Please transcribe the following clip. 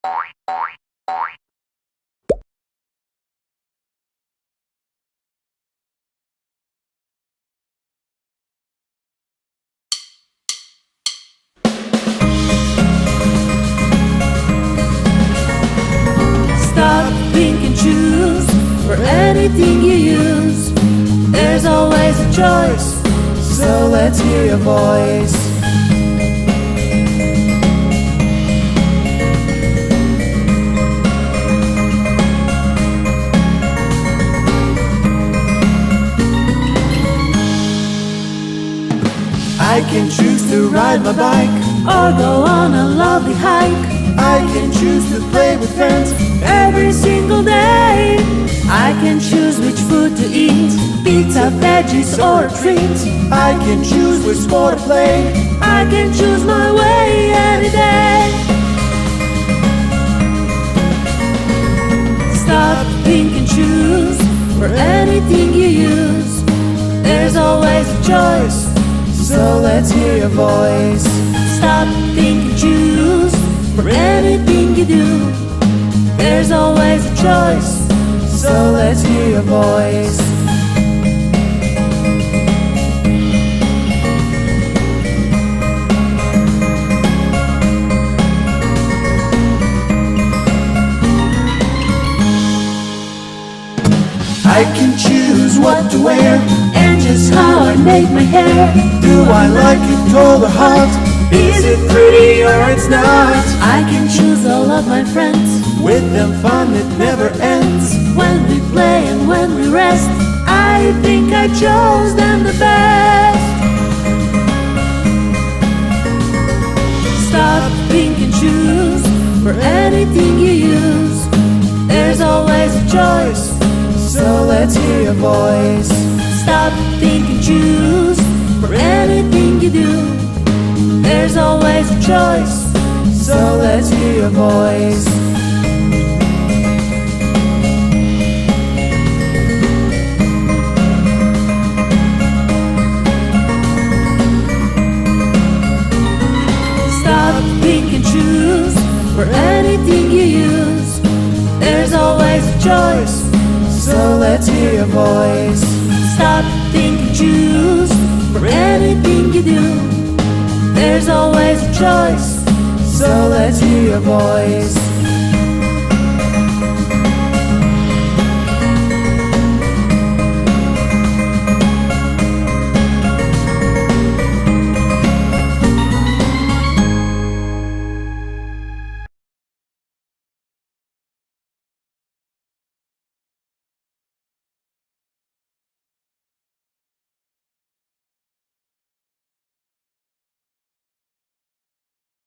Stop, think and choose for anything you use. There's always a choice, so let's hear your voice. I can choose to ride my bike or go on a lovely hike. I can choose to play with friends every single day. I can choose which food to eat, pizza, veggies or a treat. I can choose which sport to play. I can choose my way any day. Stop, think and choose for anything you use. There's always a choice, so let's hear your voice. Stop, think and choose for anything you do. There's always a choice, so let's hear your voice. I can choose what to wear and just how I make my hair. Do I like it cold or hot? Is it pretty or it's not? I can choose all of my friends. With them fun it never ends. When we play and when we rest, I think I chose them the best. Stop, think and choose for anything you use. There's always a choice, so let's hear your voice. Stop, think and choose for anything you do. There's always a choice, so let's hear your voice. Stop, think and choose for anything you use. There's always a choice, so let's hear your voice. Stop, think and choose for anything you do. There's always a choice, so let's hear your voice.